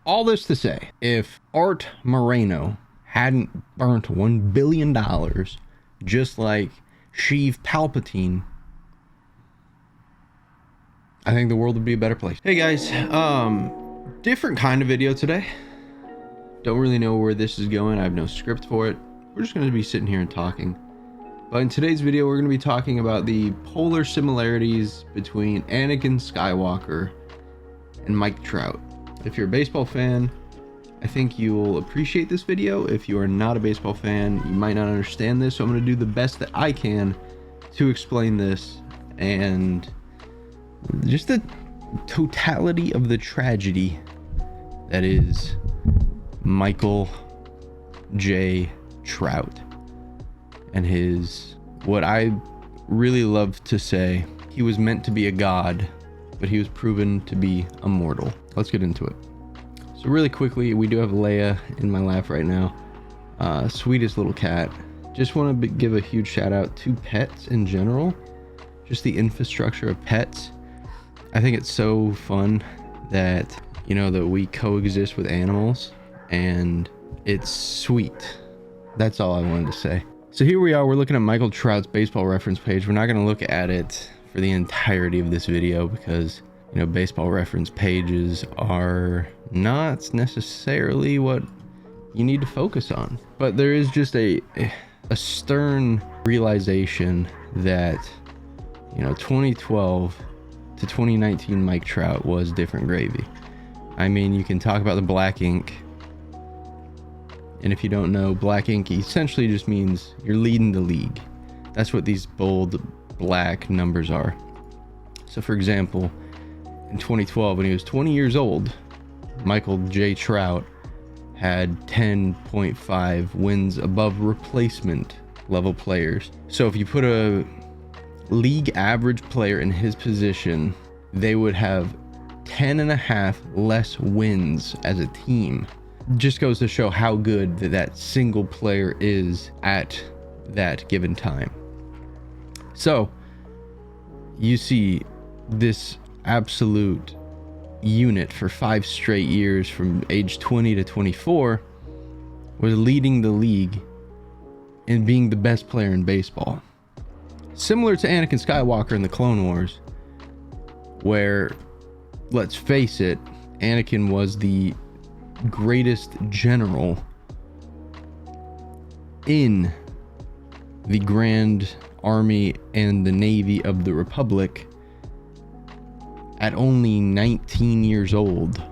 All this to say, if Art Moreno hadn't burnt $1 billion, just like Sheev Palpatine, I think the world would be a better place. Hey guys, different kind of video today. Don't really know where this is going. I have no script for it. We're just going to be sitting here and talking. But in today's video, we're going to be talking about the polar similarities between Anakin Skywalker and Mike Trout. If you're a baseball fan, I think you'll appreciate this video. If you are not a baseball fan, you might not understand this. So I'm going to do the best that I can to explain this and just the totality of the tragedy that is Michael J. Trout and his, what I really love to say, he was meant to be a god, but he was proven to be a mortal. Let's get into it. So really quickly, we do have Leia in my lap right now. Sweetest little cat. Just want to give a huge shout out to pets in general. Just the infrastructure of pets. I think it's so fun that, you know, that we coexist with animals, and it's sweet. That's all I wanted to say. So here we are, we're looking at Michael Trout's baseball reference page. We're not going to look at it for the entirety of this video because, you know, baseball reference pages are not necessarily what you need to focus on. But there is just a stern realization that, you know, 2012 to 2019 Mike Trout was different gravy. I mean, you can talk about the black ink. And if you don't know, black ink essentially just means you're leading the league. That's what these bold black numbers are. So for example, in 2012, when he was 20 years old, Michael J. Trout had 10.5 wins above replacement level players. So if you put a league average player in his position, they would have 10.5 less wins as a team. Just goes to show how good that single player is at that given time. So you see this absolute unit for 5 straight years from age 20 to 24 was leading the league and being the best player in baseball. Similar to Anakin Skywalker in the Clone Wars, where, let's face it, Anakin was the greatest general in the Grand Army and the Navy of the Republic at only 19 years old,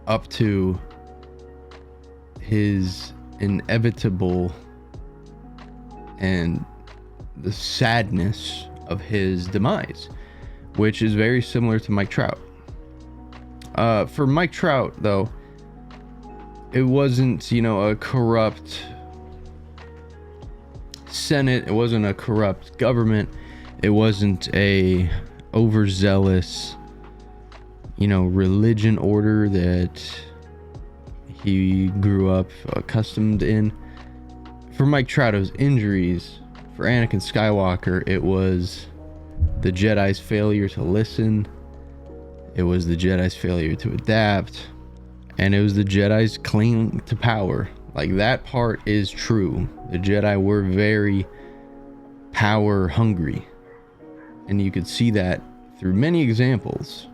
up to his inevitable and the sadness of his demise, which is very similar to Mike Trout. For Mike Trout, though, it wasn't, you know, a corrupt Senate. It wasn't a corrupt government. It wasn't a overzealous, you know, religion order that he grew up accustomed in. For Mike Trout, it was injuries. For Anakin Skywalker, it was the Jedi's failure to listen. It was the Jedi's failure to adapt, and it was the Jedi's claim to power. Like, that part is true. The Jedi were very power hungry, and you could see that through many examples.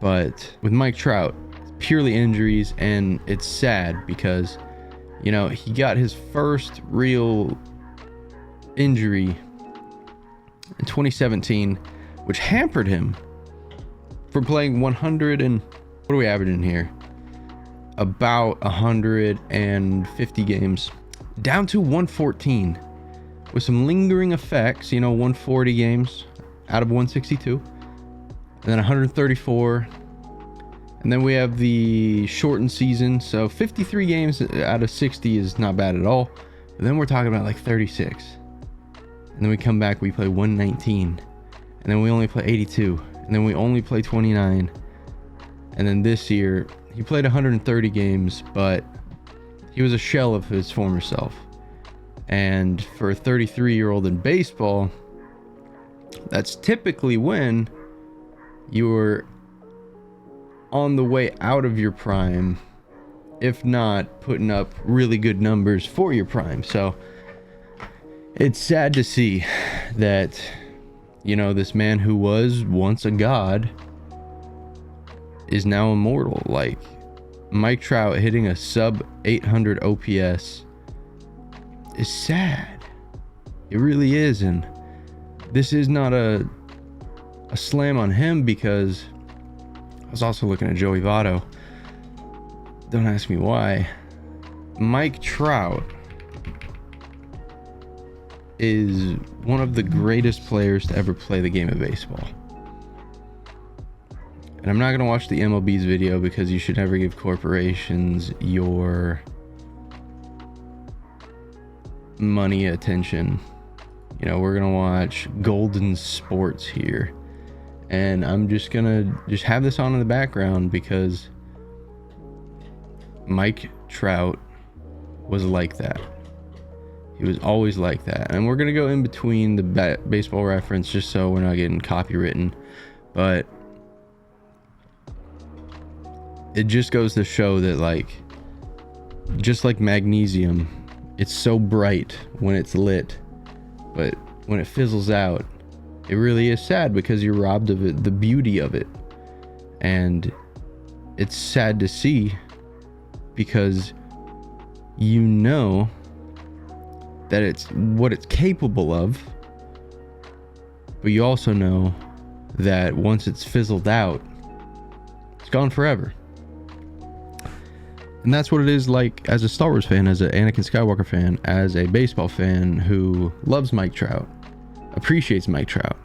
But with Mike Trout, it's purely injuries, and it's sad because, you know, he got his first real injury in 2017, which hampered him from playing 100 and, what are we averaging here? About 150 games, down to 114 with some lingering effects, you know, 140 games out of 162, and then 134, and then we have the shortened season, so 53 games out of 60 is not bad at all. But then we're talking about like 36, and then we come back, we play 119, and then we only play 82, and then we only play 29, and then this year he played 130 games, but he was a shell of his former self. And for a 33-year-old in baseball, that's typically when you're on the way out of your prime, if not putting up really good numbers for your prime. So it's sad to see that, you know, this man who was once a god is now immortal. Like, Mike Trout hitting a sub 800 OPS is sad. It really is. And this is not a slam on him, because I was also looking at Joey Votto. Don't ask me why. Mike Trout is one of the greatest players to ever play the game of baseball. And I'm not going to watch the MLB's video, because you should never give corporations your money attention. You know, we're going to watch Golden Sports here. And I'm just going to have this on in the background, because Mike Trout was like that. He was always like that. And we're going to go in between the baseball reference, just so we're not getting copywritten. But it just goes to show that, like, just like magnesium, it's so bright when it's lit, but when it fizzles out, it really is sad, because you're robbed of it, the beauty of it. And it's sad to see, because you know that it's what it's capable of, but you also know that once it's fizzled out, it's gone forever. And that's what it is like as a Star Wars fan, as an Anakin Skywalker fan, as a baseball fan who loves Mike Trout, appreciates Mike Trout.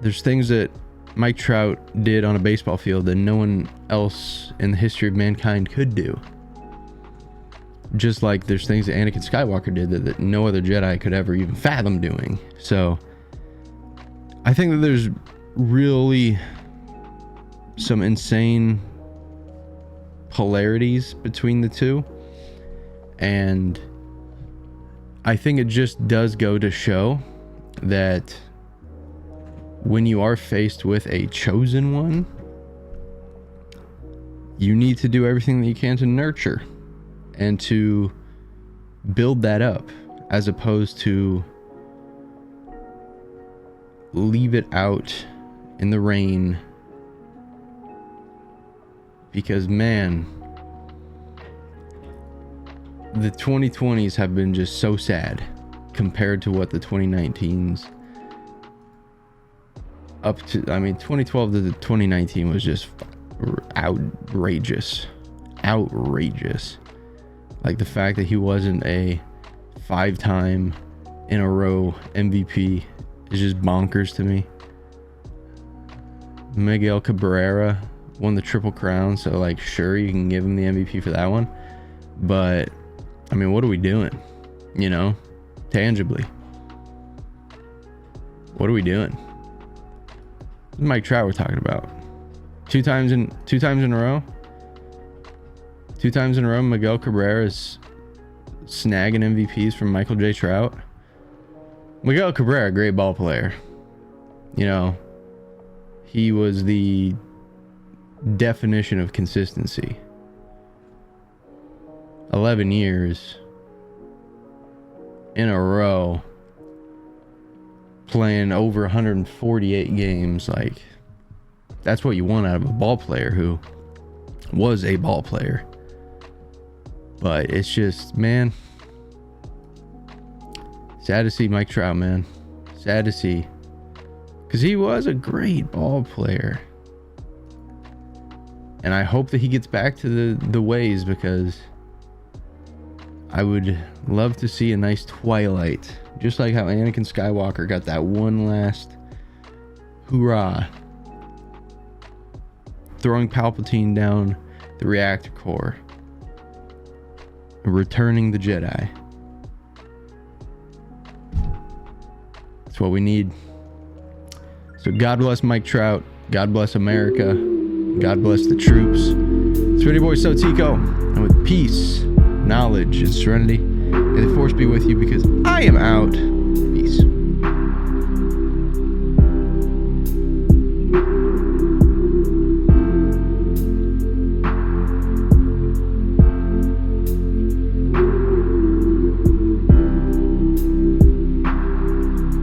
There's things that Mike Trout did on a baseball field that no one else in the history of mankind could do. Just like there's things that Anakin Skywalker did that no other Jedi could ever even fathom doing. So I think that there's really some insane polarities between the two. And I think it just does go to show that when you are faced with a chosen one, you need to do everything that you can to nurture and to build that up, as opposed to leave it out in the rain. Because, man, the 2020s have been just so sad compared to what the 2019s up to. I mean, 2012 to the 2019 was just outrageous. Like, the fact that he wasn't a 5-time in a row MVP is just bonkers to me. Miguel Cabrera won the Triple Crown, so, like, sure, you can give him the MVP for that one. But, I mean, what are we doing? You know, tangibly. What are we doing? Mike Trout we're talking about. Two times in a row. 2 times in a row, Miguel Cabrera is snagging MVPs from Michael J. Trout. Miguel Cabrera, great ball player. You know, he was the definition of consistency. 11 years in a row, playing over 148 games. Like, that's what you want out of a ball player who was a ball player. But it's just, man, sad to see Mike Trout, man. Sad to see. Because he was a great ball player. And I hope that he gets back to the ways, because I would love to see a nice twilight. Just like how Anakin Skywalker got that one last hoorah, throwing Palpatine down the reactor core, and returning the Jedi. That's what we need. So God bless Mike Trout. God bless America. God bless the troops. It's your boy SoTeeko, and with peace, knowledge, and serenity, may the force be with you, because I am out.